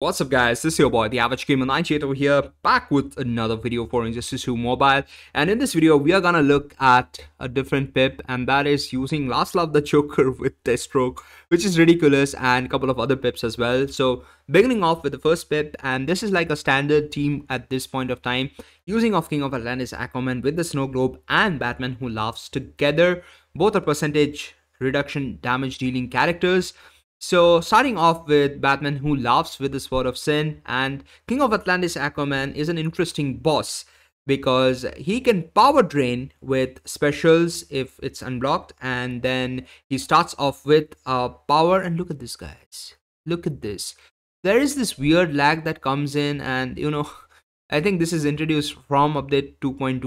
What's up guys, this is your boy the Average Gamer 98 over here, back with another video for Injustice 2 Mobile. And in this video we are gonna look at a different pip, and that is using Last Love the Joker with Deathstroke, which is ridiculous, and a couple of other pips as well. So beginning off with the first pip, and this is like a standard team at this point of time, using of King of Atlantis Aquaman with the Snow Globe and Batman Who Laughs together. Both are percentage reduction damage dealing characters. So starting off with Batman Who Laughs with the Sword of Sin, and King of Atlantis Aquaman is an interesting boss because he can power drain with specials if it's unblocked, and then he starts off with power. And look at this, guys, look at this. There is this weird lag that comes in, and I think this is introduced from update 2.2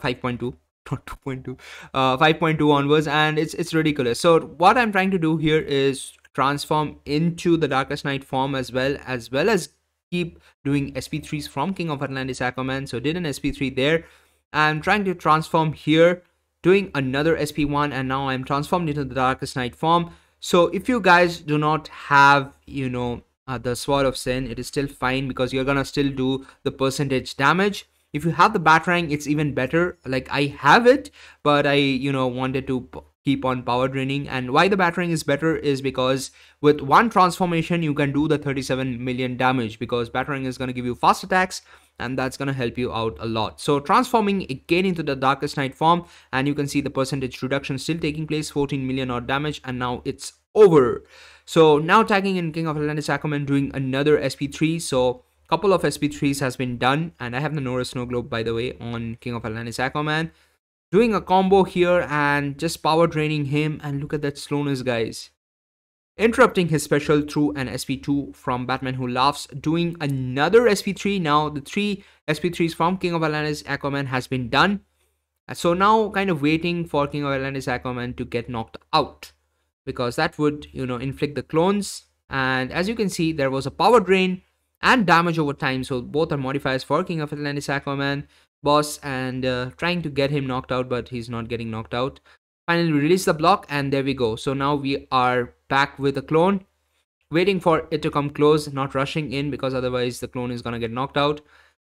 5.2, not 2.2, 5.2 onwards, and it's ridiculous. So what I'm trying to do here is transform into the Darkest Night form as well as keep doing SP3s from King of Atlantis Aquaman. So did an SP3 there. I'm trying to transform here, doing another SP1, and now I'm transformed into the Darkest Night form. So if you guys do not have the Sword of Sin, it is still fine because you're gonna still do the percentage damage. If you have the Batarang, it's even better. Like, I have it, but I wanted to keep on power draining. And why the Batarang is better is because with one transformation you can do the 37 million damage, because Batarang is going to give you fast attacks, and that's going to help you out a lot. So transforming again into the Darkest Night form, and you can see the percentage reduction still taking place, 14 million odd damage, and now it's over. So now tagging in King of Atlantis Aquaman, doing another SP3. So couple of SP3s has been done, and I have the Nora Snow Globe, by the way, on King of Atlantis Aquaman, doing a combo here and just power draining him. And look at that slowness, guys, interrupting his special through an SP2 from Batman Who Laughs, doing another SP3. Now the 3 SP3s from King of Atlantis Aquaman has been done, so now kind of waiting for King of Atlantis Aquaman to get knocked out, because that would inflict the clones. And as you can see, there was a power drain and damage over time, so both are modifiers for King of Atlantis Aquaman boss, and trying to get him knocked out, but he's not getting knocked out. Finally release the block, and there we go. So now we are back with a clone, waiting for it to come close, not rushing in, because otherwise the clone is gonna get knocked out.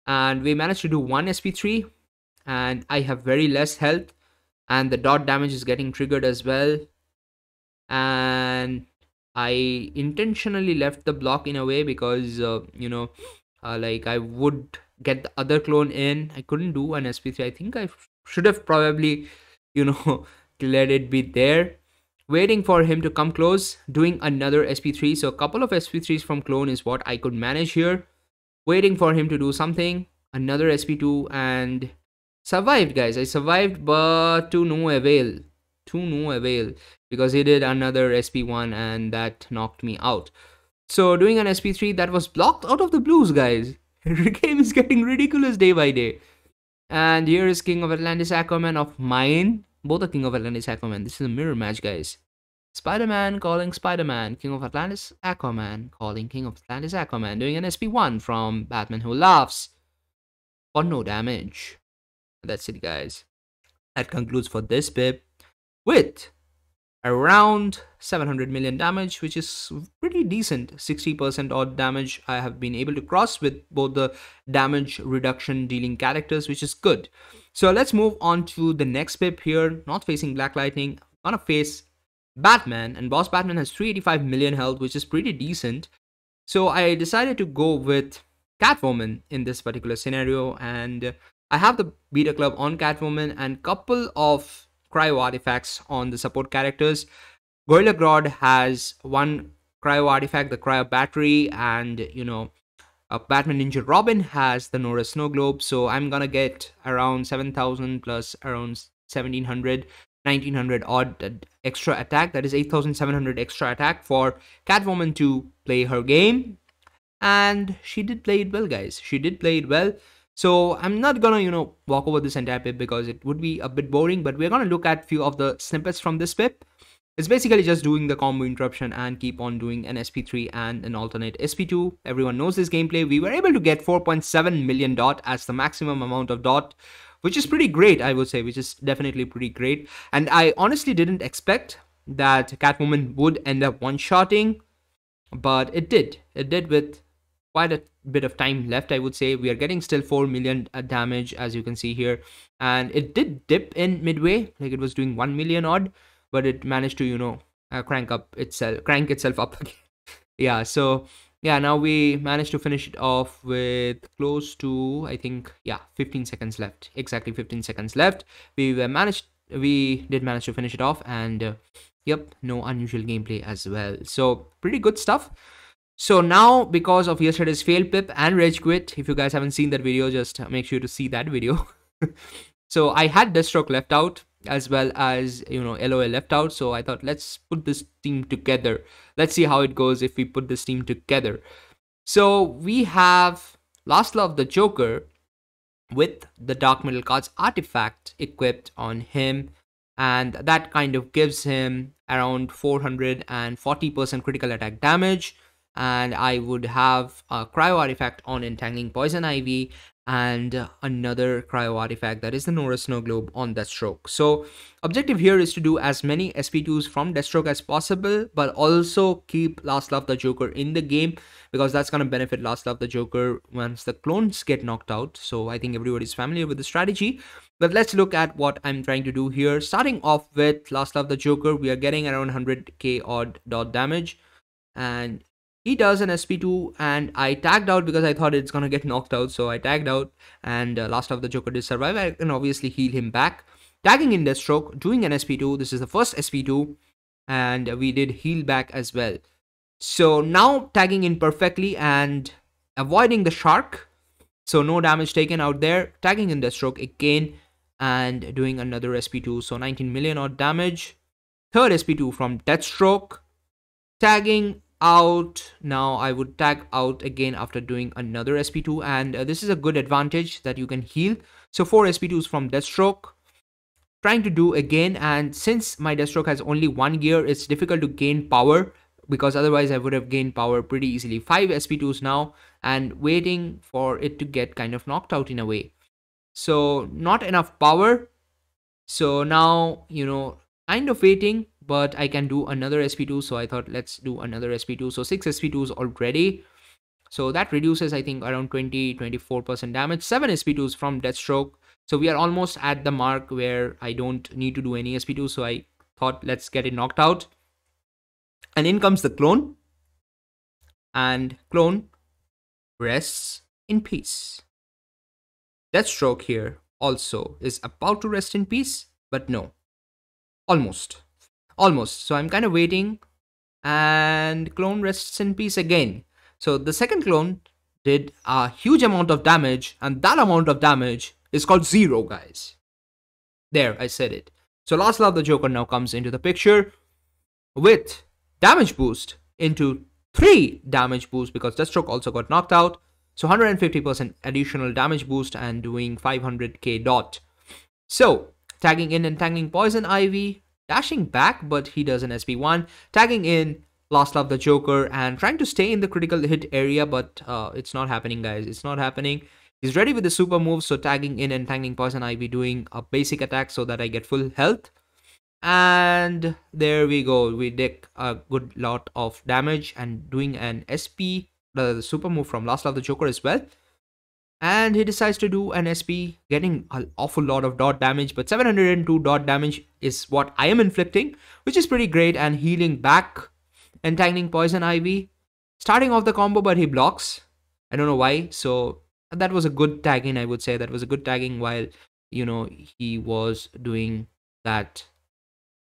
And we managed to do one SP3, and I have very less health, and the dot damage is getting triggered as well. And I intentionally left the block in a way because like, I would get the other clone in. I couldn't do an SP3. I think I should have probably let it be there, waiting for him to come close, doing another SP3. So a couple of SP3s from clone is what I could manage here, waiting for him to do something, another SP2, and survived, guys. I survived, but to no avail, because he did another SP1 and that knocked me out. So doing an SP3 that was blocked out of the blues, guys. The game is getting ridiculous day by day. And here is King of Atlantis Aquaman of mine. Both are King of Atlantis Aquaman. This is a mirror match, guys. Spider-Man calling Spider-Man. King of Atlantis Aquaman calling King of Atlantis Aquaman. Doing an SP1 from Batman Who Laughs for no damage. That's it, guys. That concludes for this pip with around 700 million damage, which is pretty decent. 60% odd damage I have been able to cross with both the damage reduction dealing characters, which is good. So let's move on to the next pip here. Not facing Black Lightning, gonna face Batman, and Boss Batman has 385 million health, which is pretty decent. So I decided to go with Catwoman in this particular scenario, and I have the Beta Club on Catwoman and couple of cryo artifacts on the support characters. Gorilla Grodd has one cryo artifact, the cryo battery, and Batman Ninja Robin has the Nora Snow Globe. So I'm gonna get around 7,000 plus around 1,700, 1,900 odd extra attack. That is 8,700 extra attack for Catwoman to play her game, and she did play it well, guys. She did play it well. So I'm not gonna, walk over this entire pip because it would be a bit boring, but we're gonna look at few of the snippets from this pip. It's basically just doing the combo interruption and keep on doing an SP3 and an alternate SP2. Everyone knows this gameplay. We were able to get 4.7 million dot as the maximum amount of dot, which is pretty great, I would say, which is definitely pretty great. And I honestly didn't expect that Catwoman would end up one-shotting, but it did. It did with quite a bit of time left, I would say. We are getting still 4 million damage, as you can see here. And it did dip in midway, like it was doing 1 million odd, but it managed to, crank itself up again. Yeah, so yeah, now we managed to finish it off with close to, I think, yeah, 15 seconds left. Exactly 15 seconds left. We did manage to finish it off, and yep, no unusual gameplay as well. So pretty good stuff. So now, because of yesterday's fail pip and rage quit, if you guys haven't seen that video, just make sure to see that video. So I had Deathstroke left out, as well as, LOL left out. So I thought, let's put this team together. Let's see how it goes if we put this team together. So we have Laszlo the Joker with the Dark Middle Cards artifact equipped on him, and that kind of gives him around 440% critical attack damage. And I would have a cryo artifact on Entangling Poison Ivy, and another cryo artifact, that is the Nora Snow Globe, on Deathstroke. So objective here is to do as many SP2s from Deathstroke as possible, but also keep Laszlo the Joker in the game, because that's going to benefit Laszlo the Joker once the clones get knocked out. So I think everybody's familiar with the strategy. But let's look at what I'm trying to do here. Starting off with Laszlo the Joker, we are getting around 100k odd dot damage, and he does an SP2, and I tagged out because I thought it's gonna get knocked out. So I tagged out, and Laszlo the Joker did survive. I can obviously heal him back. Tagging in Deathstroke, doing an SP2. This is the first SP2, and we did heal back as well. So now tagging in perfectly and avoiding the shark. So no damage taken out there. Tagging in Deathstroke again and doing another SP2. So 19 million odd damage. Third SP2 from Deathstroke. Tagging out. Now I would tag out again after doing another SP2, and this is a good advantage that you can heal. So 4 SP2s from Deathstroke. Trying to do again, and since my Deathstroke has only 1 gear, it's difficult to gain power, because otherwise I would have gained power pretty easily. 5 SP2s now, and waiting for it to get kind of knocked out in a way. So not enough power. So now, kind of waiting, but I can do another SP2. So I thought, let's do another SP2. So 6 SP2s already. So that reduces, I think, around 24% damage. 7 SP2s from Deathstroke. So we are almost at the mark where I don't need to do any SP2. So I thought, let's get it knocked out. And in comes the clone. And clone rests in peace. Deathstroke here also is about to rest in peace, but no. Almost. So I'm kind of waiting, and clone rests in peace again. So the second clone did a huge amount of damage, and that amount of damage is called 0, guys. There, I said it. So Laszlo the Joker now comes into the picture with damage boost into 3 damage boost, because Deathstroke also got knocked out. So 150% additional damage boost and doing 500k dot. So tagging in Entangling Poison Ivy, dashing back, but he does an SP1. Tagging in Laszlo the Joker and trying to stay in the critical hit area, but it's not happening, guys. It's not happening. He's ready with the super move, so tagging in Entangling Poison Ivy, doing a basic attack so that I get full health. And there we go. We did a good lot of damage and doing an SP, the super move from Laszlo the Joker as well. And he decides to do an SP, getting an awful lot of dot damage, but 702 dot damage is what I am inflicting, which is pretty great. And healing back, Entangling Poison Ivy, starting off the combo, but he blocks. I don't know why. So that was a good tagging, I would say. That was a good tagging while, he was doing that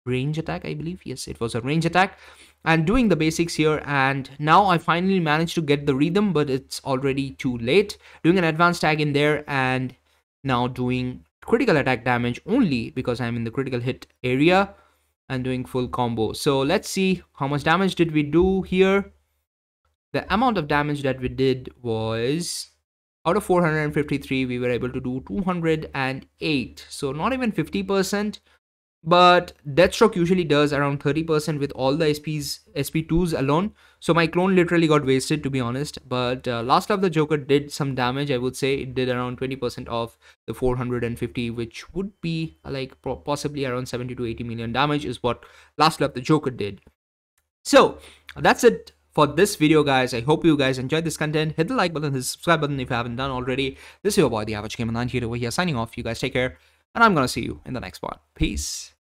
range attack, I believe. Yes, it was a range attack. And doing the basics here, and now I finally managed to get the rhythm, but it's already too late. Doing an advanced tag in there, and now doing critical attack damage only because I'm in the critical hit area, and doing full combo. So let's see how much damage did we do here. The amount of damage that we did was, out of 453, we were able to do 208. So not even 50%. But Deathstroke usually does around 30% with all the SP2s alone. So my clone literally got wasted, to be honest. But Laszlo the Joker did some damage. I would say it did around 20% of the 450, which would be like possibly around 70 to 80 million damage is what Laszlo the Joker did. So that's it for this video, guys. I hope you guys enjoyed this content. Hit the like button, hit the subscribe button if you haven't done already. This is your boy, the Average Gamer 98 over here, signing off. You guys take care, and I'm gonna see you in the next one. Peace.